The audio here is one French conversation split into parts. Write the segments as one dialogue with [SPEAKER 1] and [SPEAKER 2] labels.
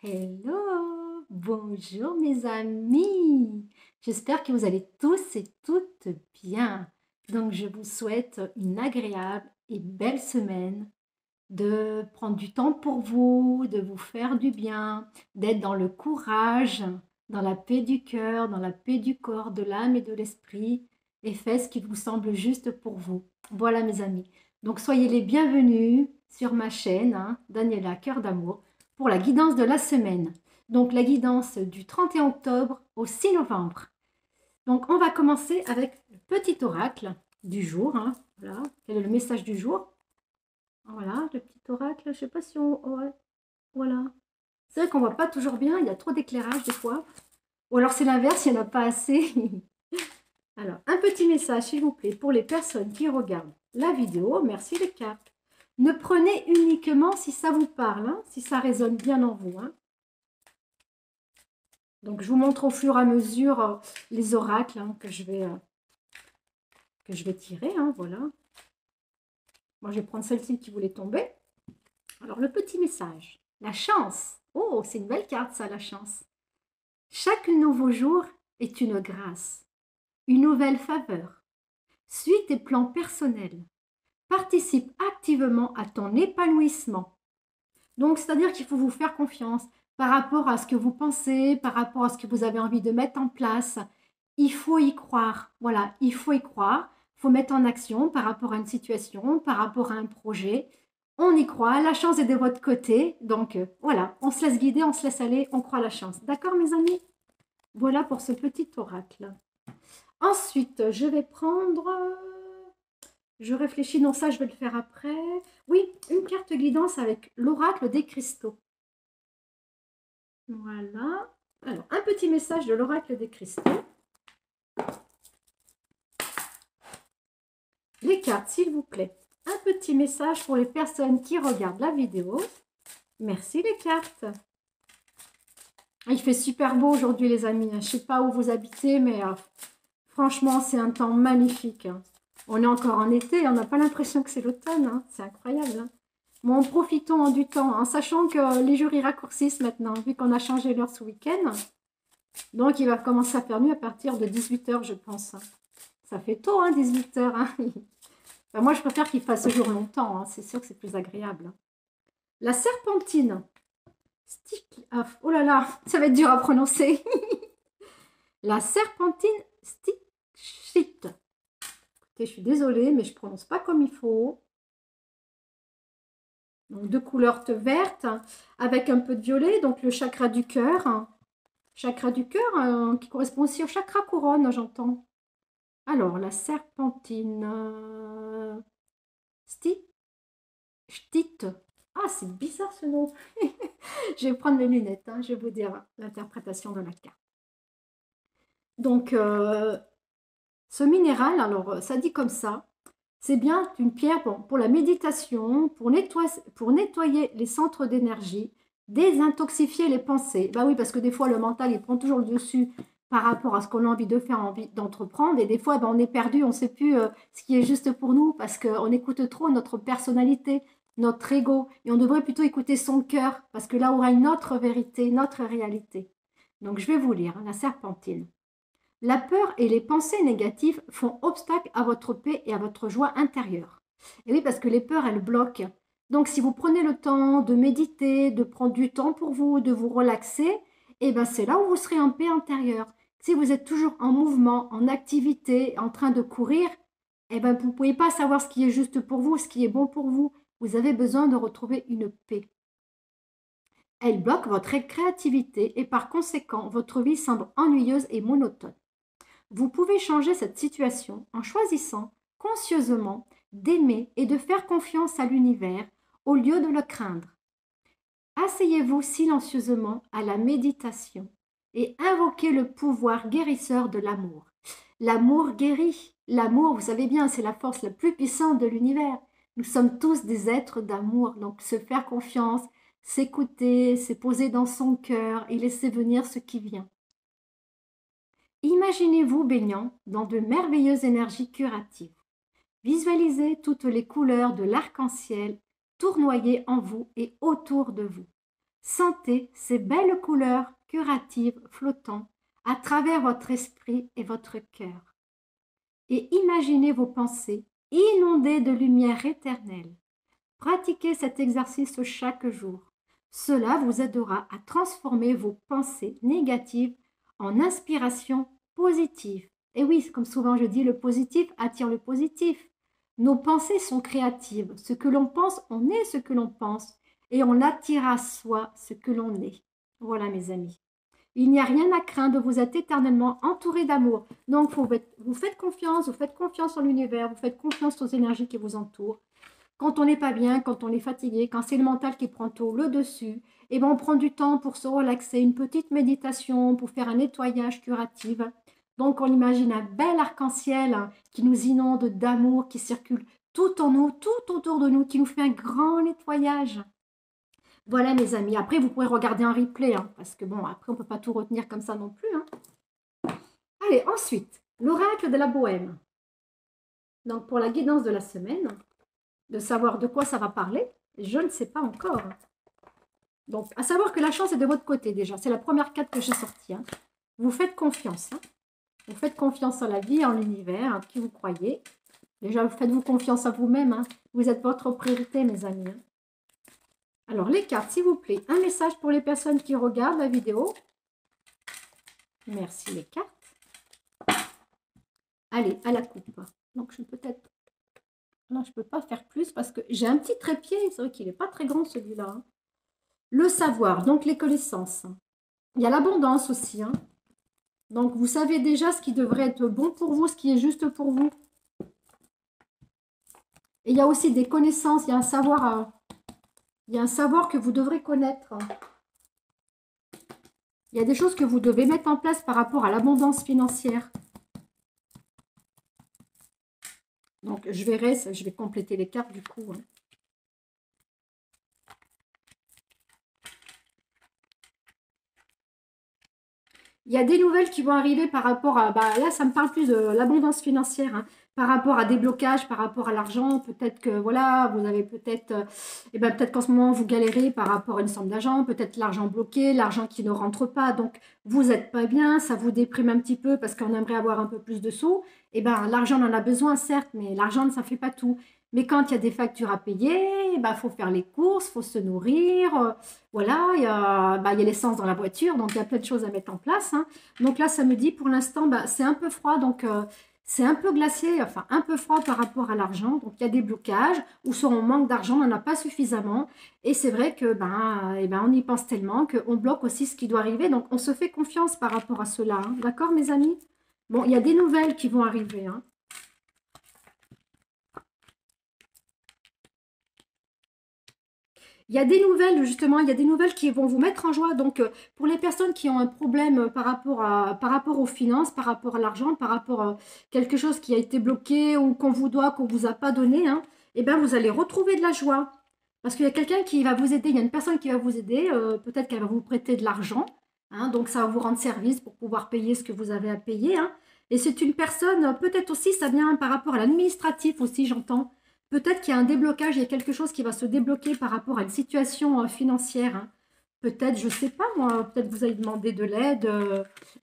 [SPEAKER 1] Hello, bonjour mes amis. J'espère que vous allez tous et toutes bien. Donc je vous souhaite une agréable et belle semaine, de prendre du temps pour vous, de vous faire du bien, d'être dans le courage, dans la paix du cœur, dans la paix du corps, de l'âme et de l'esprit, et faites ce qui vous semble juste pour vous. Voilà mes amis. Donc soyez les bienvenus sur ma chaîne, Daniela Cœur d'amour, pour la guidance de la semaine. Donc la guidance du 31 octobre au 6 novembre. Donc on va commencer avec le petit oracle du jour. Voilà, quel est le message du jour? Voilà, le petit oracle, je ne sais pas si on... ouais, voilà. C'est vrai qu'on ne voit pas toujours bien, il y a trop d'éclairage des fois. Ou alors c'est l'inverse, il n'y en a pas assez. Alors, un petit message, s'il vous plaît, pour les personnes qui regardent la vidéo. Merci les cartes. Ne prenez uniquement si ça vous parle, si ça résonne bien en vous. Donc, je vous montre au fur et à mesure les oracles que je vais tirer. Voilà. Moi, je vais prendre celle-ci qui voulait tomber. Alors, le petit message. La chance. Oh, c'est une belle carte, ça, la chance. Chaque nouveau jour est une grâce, une nouvelle faveur. Suis tes plans personnels. Participe activement à ton épanouissement. Donc, c'est-à-dire qu'il faut vous faire confiance par rapport à ce que vous pensez, par rapport à ce que vous avez envie de mettre en place. Il faut y croire. Voilà, il faut y croire. Il faut mettre en action par rapport à une situation, par rapport à un projet. On y croit, la chance est de votre côté. Donc, voilà, on se laisse guider, on se laisse aller, on croit à la chance. D'accord, mes amis? Voilà pour ce petit oracle. Ensuite, je vais prendre... Je réfléchis, non, ça, je vais le faire après. Oui, une carte guidance avec l'oracle des cristaux. Voilà. Alors, un petit message de l'oracle des cristaux. Les cartes, s'il vous plaît. Un petit message pour les personnes qui regardent la vidéo. Merci les cartes. Il fait super beau aujourd'hui, les amis. Je ne sais pas où vous habitez, mais franchement, c'est un temps magnifique. On est encore en été, on n'a pas l'impression que c'est l'automne. C'est incroyable. Bon, profitons du temps, en sachant que les jours y raccourcissent maintenant, vu qu'on a changé l'heure ce week-end. Donc, il va commencer à faire nuit à partir de 18 h, je pense. Ça fait tôt, 18 h. Ben, moi, je préfère qu'il fasse ce jour longtemps. C'est sûr que c'est plus agréable. La serpentine. Oh là là, ça va être dur à prononcer. La serpentine stichite. Écoutez, je suis désolée, mais je ne prononce pas comme il faut. Donc, de couleur verte avec un peu de violet. Donc, le chakra du cœur. Chakra du cœur qui correspond aussi au chakra couronne, j'entends. Alors, la serpentine. Stite. Ah, c'est bizarre ce nom. Je vais prendre mes lunettes, je vais vous dire l'interprétation de la carte. Donc, ce minéral, alors ça dit comme ça, c'est bien une pierre pour la méditation, pour nettoyer les centres d'énergie, désintoxifier les pensées. Bah oui, parce que des fois, le mental, il prend toujours le dessus par rapport à ce qu'on a envie de faire, envie d'entreprendre. Et des fois, on est perdu, on ne sait plus ce qui est juste pour nous parce qu'on écoute trop notre personnalité, notre ego. Et on devrait plutôt écouter son cœur parce que là aura une autre vérité, notre réalité. Donc, je vais vous lire, la serpentine. La peur et les pensées négatives font obstacle à votre paix et à votre joie intérieure. Et oui, parce que les peurs, elles bloquent. Donc, si vous prenez le temps de méditer, de prendre du temps pour vous, de vous relaxer, eh ben, c'est là où vous serez en paix intérieure. Si vous êtes toujours en mouvement, en activité, en train de courir, eh ben, vous ne pouvez pas savoir ce qui est juste pour vous, ce qui est bon pour vous. Vous avez besoin de retrouver une paix. Elle bloque votre créativité et par conséquent, votre vie semble ennuyeuse et monotone. Vous pouvez changer cette situation en choisissant conscieusement d'aimer et de faire confiance à l'univers au lieu de le craindre. Asseyez-vous silencieusement à la méditation et invoquez le pouvoir guérisseur de l'amour. L'amour guérit. L'amour, vous savez bien, c'est la force la plus puissante de l'univers. Nous sommes tous des êtres d'amour, donc se faire confiance, s'écouter, se poser dans son cœur et laisser venir ce qui vient. Imaginez-vous baignant dans de merveilleuses énergies curatives. Visualisez toutes les couleurs de l'arc-en-ciel tournoyer en vous et autour de vous. Sentez ces belles couleurs curatives flottant à travers votre esprit et votre cœur. Et imaginez vos pensées inondées de lumière éternelle. Pratiquez cet exercice chaque jour. Cela vous aidera à transformer vos pensées négatives en inspiration positive. Et oui, comme souvent je dis, le positif attire le positif. Nos pensées sont créatives. Ce que l'on pense, on est ce que l'on pense. Et on attire à soi ce que l'on est. Voilà mes amis. Il n'y a rien à craindre, vous êtes éternellement entouré d'amour. Donc vous faites confiance en l'univers, vous faites confiance aux énergies qui vous entourent. Quand on n'est pas bien, quand on est fatigué, quand c'est le mental qui prend tout le dessus, et ben on prend du temps pour se relaxer, une petite méditation, pour faire un nettoyage curatif. Donc on imagine un bel arc-en-ciel qui nous inonde d'amour, qui circule tout en nous, tout autour de nous, qui nous fait un grand nettoyage. Voilà mes amis. Après, vous pourrez regarder un replay, parce que bon, après, on ne peut pas tout retenir comme ça non plus. Allez, ensuite, l'oracle de la bohème. Donc, pour la guidance de la semaine, de savoir de quoi ça va parler, je ne sais pas encore. Donc, à savoir que la chance est de votre côté déjà. C'est la première carte que j'ai sortie. Vous faites confiance. Vous faites confiance en la vie, en l'univers, qui vous croyez. Déjà, faites-vous confiance à vous-même. Vous êtes votre priorité, mes amis. Alors, les cartes, s'il vous plaît, un message pour les personnes qui regardent la vidéo. Merci, les cartes. Allez, à la coupe. Donc, je peux peut-être... Non, je ne peux pas faire plus parce que j'ai un petit trépied. C'est vrai qu'il n'est pas très grand, celui-là. Le savoir, donc les connaissances. Il y a l'abondance aussi. Donc, vous savez déjà ce qui devrait être bon pour vous, ce qui est juste pour vous. Et il y a aussi des connaissances. Il y a un savoir... Il y a un savoir que vous devrez connaître. Il y a des choses que vous devez mettre en place par rapport à l'abondance financière. Donc, je verrai, je vais compléter les cartes du coup. Il y a des nouvelles qui vont arriver par rapport à... là, ça me parle plus de l'abondance financière. Par rapport à des blocages, par rapport à l'argent. Peut-être que, voilà, vous avez peut-être... peut-être qu'en ce moment, vous galérez par rapport à une somme d'argent. Peut-être l'argent bloqué, l'argent qui ne rentre pas. Donc, vous n'êtes pas bien, ça vous déprime un petit peu parce qu'on aimerait avoir un peu plus de sous. L'argent, on en a besoin, certes, mais l'argent, ça ne fait pas tout. Mais quand il y a des factures à payer, faut faire les courses, il faut se nourrir. Voilà, il y a l'essence dans la voiture, donc il y a plein de choses à mettre en place. Donc là, ça me dit, pour l'instant, c'est un peu froid, donc c'est un peu glacé, enfin un peu froid par rapport à l'argent. Donc il y a des blocages, ou soit on manque d'argent, on n'en a pas suffisamment. Et c'est vrai que on y pense tellement qu'on bloque aussi ce qui doit arriver. Donc on se fait confiance par rapport à cela. D'accord, mes amis? Bon, il y a des nouvelles qui vont arriver. Il y a des nouvelles, justement, il y a des nouvelles qui vont vous mettre en joie. Donc, pour les personnes qui ont un problème par rapport aux finances, par rapport à l'argent, par rapport à quelque chose qui a été bloqué ou qu'on vous doit, qu'on ne vous a pas donné, vous allez retrouver de la joie. Parce qu'il y a quelqu'un qui va vous aider, il y a une personne qui va vous aider, peut-être qu'elle va vous prêter de l'argent. Donc, ça va vous rendre service pour pouvoir payer ce que vous avez à payer. Et c'est une personne, peut-être aussi, ça vient par rapport à l'administratif aussi, j'entends. Peut-être qu'il y a un déblocage, il y a quelque chose qui va se débloquer par rapport à une situation financière. Peut-être, je ne sais pas moi, peut-être vous avez demandé de l'aide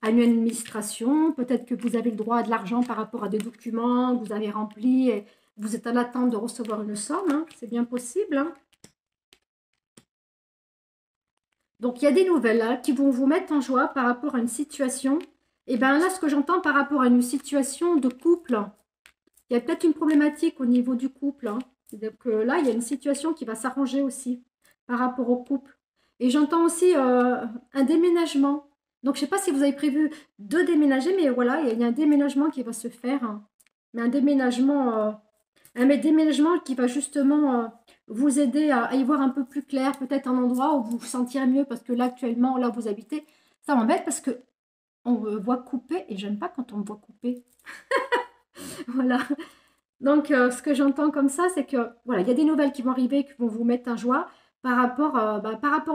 [SPEAKER 1] à une administration. Peut-être que vous avez le droit à de l'argent par rapport à des documents que vous avez remplis et vous êtes à l'attente de recevoir une somme. C'est bien possible. Donc, il y a des nouvelles là, qui vont vous mettre en joie par rapport à une situation. Et bien là, ce que j'entends par rapport à une situation de couple, il y a peut-être une problématique au niveau du couple. Donc là, il y a une situation qui va s'arranger aussi par rapport au couple. Et j'entends aussi un déménagement. Donc, je ne sais pas si vous avez prévu de déménager, mais voilà, il y a un déménagement qui va se faire. Mais un déménagement qui va justement vous aider à y voir un peu plus clair, peut-être un endroit où vous vous sentirez mieux, parce que là, actuellement, là où vous habitez, ça m'embête parce que on me voit couper et j'aime pas quand on me voit couper. Voilà. Donc, ce que j'entends comme ça, c'est que voilà, il y a des nouvelles qui vont arriver, qui vont vous mettre en joie par rapport à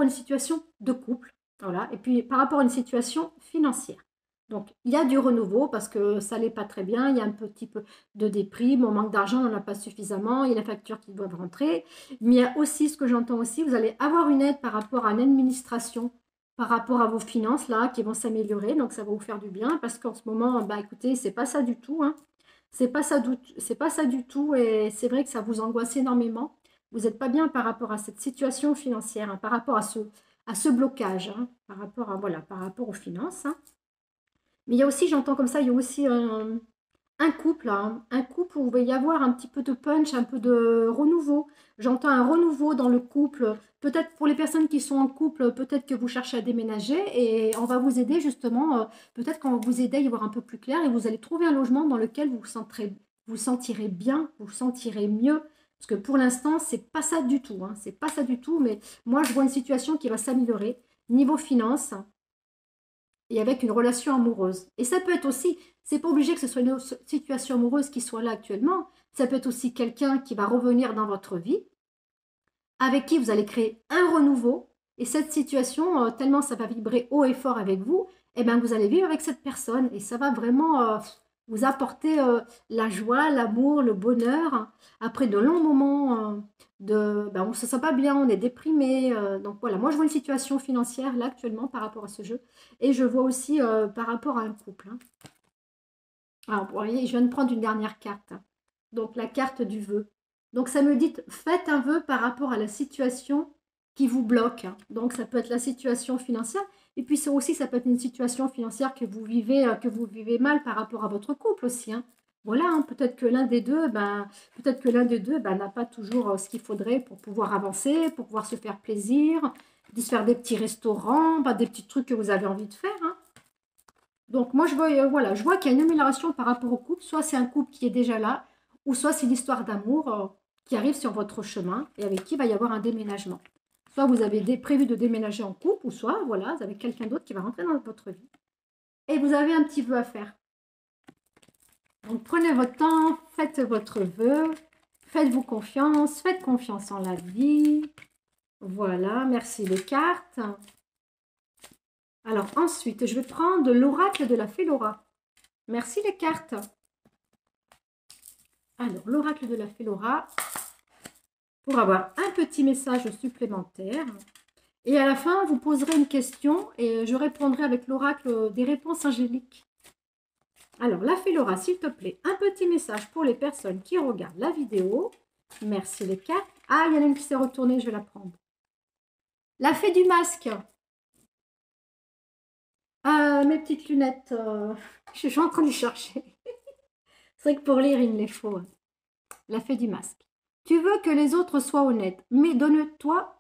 [SPEAKER 1] une situation de couple. Voilà. Et puis, par rapport à une situation financière. Donc, il y a du renouveau parce que ça n'allait pas très bien. Il y a un petit peu de déprime, on manque d'argent, on n'en a pas suffisamment. Il y a les factures qui doivent rentrer. Mais il y a aussi, ce que j'entends aussi, vous allez avoir une aide par rapport à l'administration, par rapport à vos finances, là, qui vont s'améliorer. Donc, ça va vous faire du bien parce qu'en ce moment, bah, écoutez, c'est pas ça du tout, hein. C'est pas ça du tout. Et c'est vrai que ça vous angoisse énormément. Vous n'êtes pas bien par rapport à cette situation financière, hein, par rapport à ce blocage, hein, par rapport à, voilà, par rapport aux finances, hein. Mais il y a aussi, j'entends comme ça, il y a aussi un couple, hein, un couple où il va y avoir un petit peu de punch, un peu de renouveau. J'entends un renouveau dans le couple. Peut-être pour les personnes qui sont en couple, peut-être que vous cherchez à déménager et on va vous aider justement, peut-être qu'on va vous aider à y voir un peu plus clair et vous allez trouver un logement dans lequel vous sentirez bien, vous sentirez mieux. Parce que pour l'instant, c'est pas ça du tout, hein, c'est pas ça du tout, mais moi je vois une situation qui va s'améliorer niveau finance et avec une relation amoureuse. Et ça peut être aussi, c'est pas obligé que ce soit une situation amoureuse qui soit là actuellement, ça peut être aussi quelqu'un qui va revenir dans votre vie, avec qui vous allez créer un renouveau, et cette situation, tellement ça va vibrer haut et fort avec vous, eh bien vous allez vivre avec cette personne, et ça va vraiment vous apporter la joie, l'amour, le bonheur, après de longs moments on ne se sent pas bien, on est déprimé. Donc voilà, moi je vois une situation financière là actuellement par rapport à ce jeu. Et je vois aussi par rapport à un couple, hein. Alors, vous voyez, je viens de prendre une dernière carte, hein. Donc la carte du vœu. Donc ça me dit, faites un vœu par rapport à la situation qui vous bloque, hein. Donc ça peut être la situation financière. Et puis ça aussi, ça peut être une situation financière que vous vivez mal par rapport à votre couple aussi, hein. Voilà, hein, peut-être que l'un des deux, n'a pas toujours ce qu'il faudrait pour pouvoir avancer, pour pouvoir se faire plaisir, de se faire des petits restaurants, des petits trucs que vous avez envie de faire, hein. Donc moi, voilà, je vois qu'il y a une amélioration par rapport au couple. Soit c'est un couple qui est déjà là, ou soit c'est une histoire d'amour qui arrive sur votre chemin et avec qui il va y avoir un déménagement. Soit vous avez prévu de déménager en couple, ou soit voilà, vous avez quelqu'un d'autre qui va rentrer dans votre vie. Et vous avez un petit vœu à faire. Donc prenez votre temps, faites votre vœu, faites-vous confiance, faites confiance en la vie. Voilà, merci les cartes. Alors ensuite, je vais prendre l'oracle de la fée Laura. Merci les cartes. Alors, l'oracle de la fée Laura, pour avoir un petit message supplémentaire. Et à la fin, vous poserez une question et je répondrai avec l'oracle des réponses angéliques. Alors, la fée Laura, s'il te plaît, un petit message pour les personnes qui regardent la vidéo. Merci les cartes. Ah, il y en a une qui s'est retournée, je vais la prendre. La fée du masque. Ah, mes petites lunettes, je suis en train de les chercher. C'est vrai que pour lire, il me les faut, hein. La fée du masque. Tu veux que les autres soient honnêtes, mais demande-toi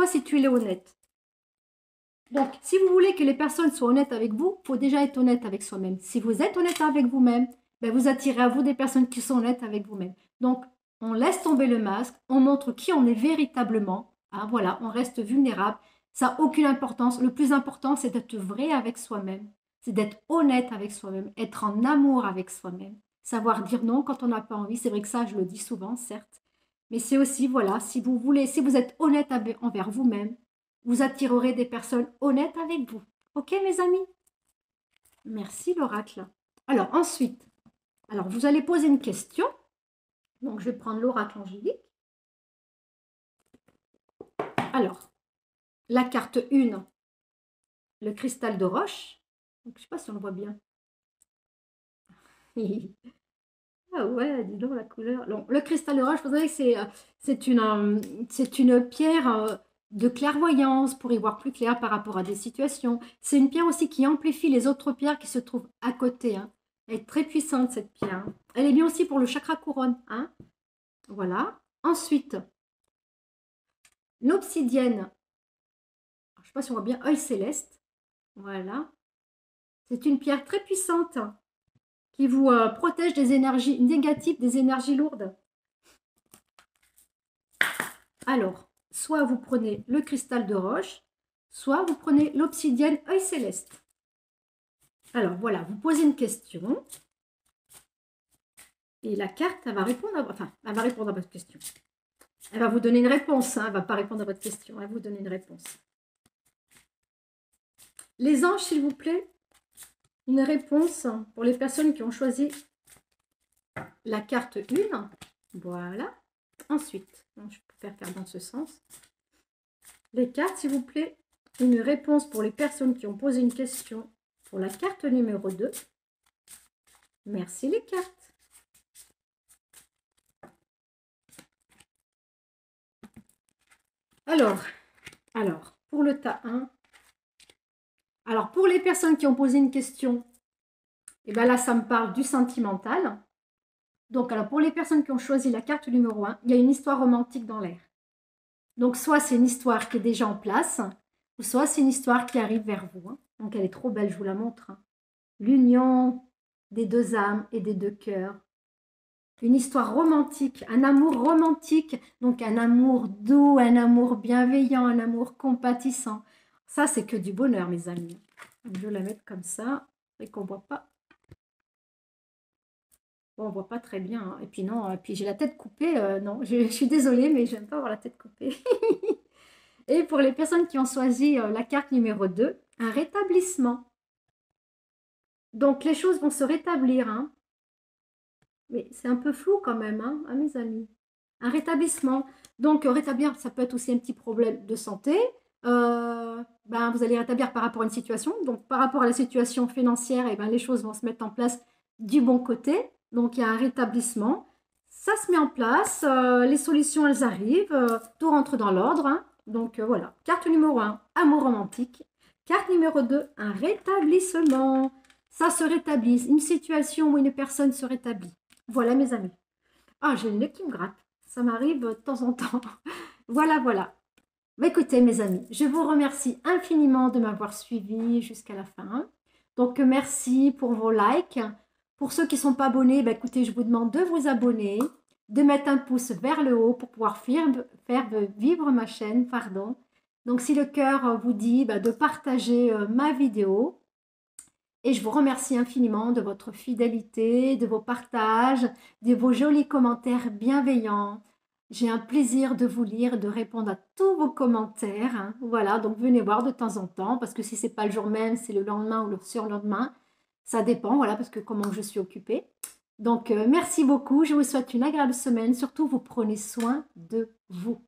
[SPEAKER 1] si tu es honnête. Donc, si vous voulez que les personnes soient honnêtes avec vous, il faut déjà être honnête avec soi-même. Si vous êtes honnête avec vous-même, ben vous attirez à vous des personnes qui sont honnêtes avec vous-même. Donc, on laisse tomber le masque, on montre qui on est véritablement. Hein, voilà, on reste vulnérable. Ça n'a aucune importance. Le plus important, c'est d'être vrai avec soi-même. C'est d'être honnête avec soi-même, être en amour avec soi-même. Savoir dire non quand on n'a pas envie. C'est vrai que ça, je le dis souvent, certes. Mais c'est aussi, voilà, si vous êtes honnête envers vous-même, vous attirerez des personnes honnêtes avec vous. Ok, mes amis? Merci, l'oracle. Alors, ensuite, vous allez poser une question. Donc, je vais prendre l'oracle angélique. Alors, la carte 1, le cristal de roche. Donc, je ne sais pas si on le voit bien. Ah ouais, dis donc la couleur. Donc, le cristal de roche, vous savez que c'est une pierre de clairvoyance pour y voir plus clair par rapport à des situations. C'est une pierre aussi qui amplifie les autres pierres qui se trouvent à côté, hein. Elle est très puissante, cette pierre, hein. Elle est bien aussi pour le chakra couronne, hein. Voilà. Ensuite, l'obsidienne. Je ne sais pas si on voit bien, œil céleste. Voilà. C'est une pierre très puissante qui vous protège des énergies négatives, des énergies lourdes. Alors, soit vous prenez le cristal de roche, soit vous prenez l'obsidienne œil céleste. Alors voilà, vous posez une question et la carte, elle va répondre à votre question. Elle va vous donner une réponse, hein, elle ne va pas répondre à votre question, elle va vous donner une réponse. Les anges, s'il vous plaît, une réponse pour les personnes qui ont choisi la carte 1. Voilà. Ensuite, je peux faire dans ce sens. Les cartes, s'il vous plaît. Une réponse pour les personnes qui ont posé une question pour la carte numéro 2. Merci les cartes. Alors, pour le tas 1. Alors, pour les personnes qui ont posé une question, et bien là, ça me parle du sentimental. Donc, alors, pour les personnes qui ont choisi la carte numéro 1, il y a une histoire romantique dans l'air. Donc, soit c'est une histoire qui est déjà en place, ou soit c'est une histoire qui arrive vers vous. Hein. Donc, elle est trop belle, je vous la montre. Hein. L'union des deux âmes et des deux cœurs. Une histoire romantique, un amour romantique, donc un amour doux, un amour bienveillant, un amour compatissant. Ça, c'est que du bonheur, mes amis. Je vais la mettre comme ça, et qu'on ne voit pas. Bon, on ne voit pas très bien. Hein. Et puis non, et puis j'ai la tête coupée. Non, je suis désolée, mais j'aime pas avoir la tête coupée. Et pour les personnes qui ont choisi la carte numéro 2, un rétablissement. Donc, les choses vont se rétablir. Hein. Mais c'est un peu flou quand même, hein, mes amis. Un rétablissement. Donc, rétablir, ça peut être aussi un petit problème de santé. Vous allez rétablir par rapport à une situation. Donc, par rapport à la situation financière, et ben, les choses vont se mettre en place du bon côté. Donc, il y a un rétablissement. Ça se met en place. Les solutions, elles arrivent. Tout rentre dans l'ordre. Hein. Donc, voilà. Carte numéro 1, amour romantique. Carte numéro 2, un rétablissement. Ça se rétablit. Une situation où une personne se rétablit. Voilà, mes amis. Ah, j'ai le nez qui me gratte. Ça m'arrive de temps en temps. Voilà, voilà. Mais écoutez, mes amis, je vous remercie infiniment de m'avoir suivi jusqu'à la fin. Donc, merci pour vos likes. Pour ceux qui ne sont pas abonnés, écoutez, je vous demande de vous abonner, de mettre un pouce vers le haut pour pouvoir faire vivre ma chaîne. Pardon. Donc, si le cœur vous dit de partager ma vidéo. Et je vous remercie infiniment de votre fidélité, de vos partages, de vos jolis commentaires bienveillants. J'ai un plaisir de vous lire, de répondre à tous vos commentaires. Hein. Voilà, donc venez voir de temps en temps, parce que si ce n'est pas le jour même, c'est le lendemain ou le surlendemain. Ça dépend, voilà, parce que comment je suis occupée. Donc, merci beaucoup. Je vous souhaite une agréable semaine. Surtout, vous prenez soin de vous.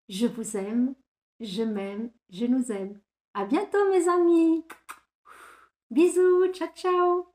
[SPEAKER 1] Je vous aime, je m'aime, je nous aime. À bientôt, mes amis. Bisous, ciao ciao.